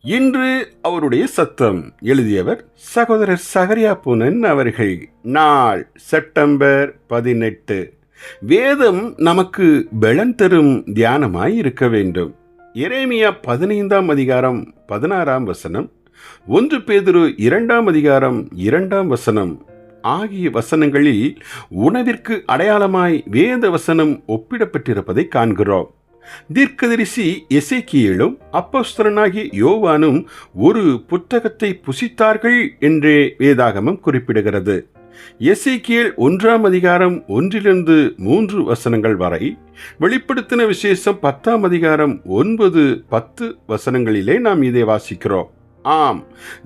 இன்று அவருடைய சத்தம். எழுதியவர் சகோதரர் சகரியா பூனன் அவர்கள். நாள் செப்டம்பர் 18. வேதம் நமக்கு பலன் தரும் தியானமாய் இருக்க வேண்டும். எரேமியா 15ஆம் அதிகாரம் 16ஆம் வசனம், 1 பேதுரு 2ஆம் அதிகாரம் 2ஆம் வசனம் ஆகிய வசனங்களில் உணவிற்கு அடையாளமாய் வேத வசனம் ஒப்பிடப்பட்டிருப்பதை காண்கிறோம். தீர்க்கதரிசி எசேக்கியேலும் அப்போஸ்தலனாகிய யோவானும் ஒரு புத்தகத்தை புசித்தார்கள் என்றே வேதாகமம் குறிப்பிடுகிறது. எசேக்கியேல் 1ஆம் அதிகாரம் 1 3 வசனங்கள் வரை, வெளிப்படுத்தின விசேஷம் 10ஆம் அதிகாரம் 9, 10 வசனங்களிலே நாம் இதை வாசிக்கிறோம். ஆம்,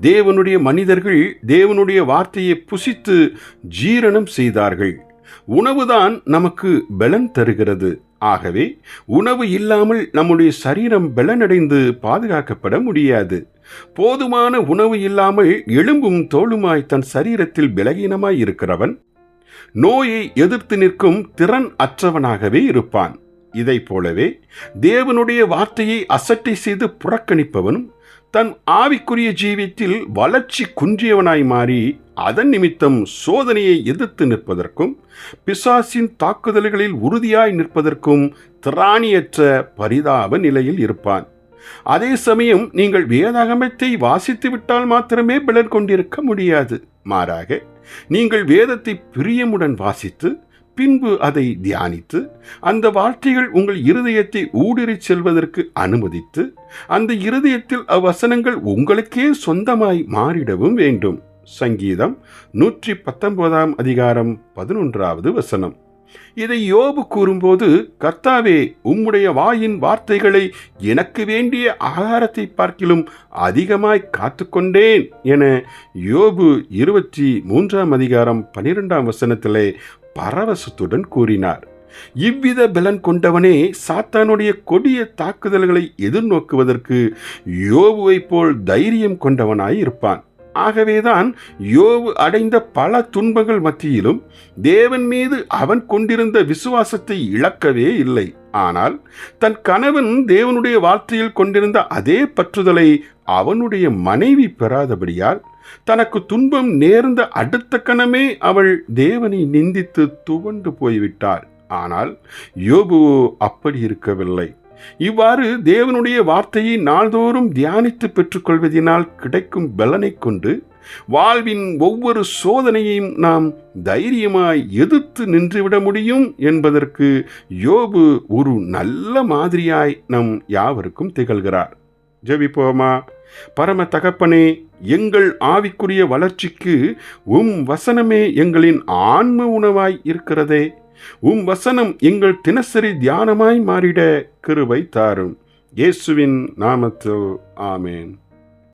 தேவனுடைய மனிதர்கள் தேவனுடைய வார்த்தையை புசித்து ஜீரணம் செய்தார்கள். உணவுதான் நமக்கு பலன் தருகிறது. ஆகவே உணவு இல்லாமல் நம்முடைய சரீரம் பலனடைந்து பாதுகாக்கப்பட முடியாது. போதுமான உணவு இல்லாமல் எலும்பும் தோலுமாய் தன் சரீரத்தில் பலகீனமாய் இருக்கிறவன் நோயை எதிர்த்து நிற்கும் திறன் அற்றவனாகவே இருப்பான். இதை போலவே தேவனுடைய வார்த்தையை அசட்டை செய்து புறக்கணிப்பவனும் தன் ஆவிக்குரிய ஜீவியத்தில் வளர்ச்சி குன்றியவனாய் மாறி அதன் நிமித்தம் சோதனையை எதிர்த்து நிற்பதற்கும் பிசாசின் தாக்குதல்களில் உறுதியாய் நிற்பதற்கும் திராணியற்ற பரிதாப நிலையில் இருப்பான். அதே சமயம் நீங்கள் வேதாகமத்தை வாசித்து விட்டால் மாத்திரமே பலன் கொண்டிருக்க முடியாது. மாறாக நீங்கள் வேதத்தை பிரியமுடன் வாசித்து பின்பு அதை தியானித்து அந்த வார்த்தைகள் உங்கள் இருதயத்தை ஊடுருவி செல்வதற்கு அனுமதித்து அந்த இருதயத்தில் அவ்வசனங்கள் உங்களுக்கே சொந்தமாய் மாறிடவும் வேண்டும். சங்கீதம் 119ஆம் அதிகாரம் 11வது வசனம். இதை யோபு கூறும்போது, கர்த்தாவே, உம்முடைய வாயின் வார்த்தைகளை எனக்கு வேண்டிய ஆகாரத்தை பார்க்கிலும் அதிகமாய் காத்துக்கொண்டேன் என யோபு 23ஆம் அதிகாரம் 12ஆம் வசனத்திலே பரவசத்துடன் கூறினார். இவ்வித பலன் கொண்டவனே சாத்தானுடைய கொடிய தாக்குதல்களை எதிர்நோக்குவதற்கு யோபுவை போல் தைரியம் கொண்டவனாய் இருப்பான். ஆகவேதான் யோபு அடைந்த பல துன்பங்கள் மத்தியிலும் தேவன் மீது அவன் கொண்டிருந்த விசுவாசத்தை இழக்கவே இல்லை. ஆனால் தன் கணவன் தேவனுடைய வார்த்தையில் கொண்டிருந்த அதே பற்றுதலை அவனுடைய மனைவி பெறாதபடியால் தனக்கு துன்பம் நேர்ந்த அடுத்த கணமே அவள் தேவனை நிந்தித்து துவண்டு போய்விட்டாள். ஆனால் யோபு அப்படி இருக்கவில்லை. இவ்வாறு தேவனுடைய வார்த்தையை நாள்தோறும் தியானித்து பெற்றுக்கொள்வதனால் கிடைக்கும் பலனை கொண்டு வாழ்வின் ஒவ்வொரு சோதனையையும் நாம் தைரியமாய் எதிர்த்து நின்றுவிட முடியும் என்பதற்கு யோபு ஒரு நல்ல மாதிரியாய் நம் யாவருக்கும் திகழ்கிறார். ஜெபிப்போமா. பரம தகப்பனே, எங்கள் ஆவிக்குரிய வளர்ச்சிக்கு உம் வசனமே எங்களின் ஆன்ம உணவாய் இருக்கிறதே. உம் வசனம் எங்கள் தினசரி தியானமாய் மாறிட கிருபை தாரும். இயேசுவின் நாமத்தில் ஆமென்.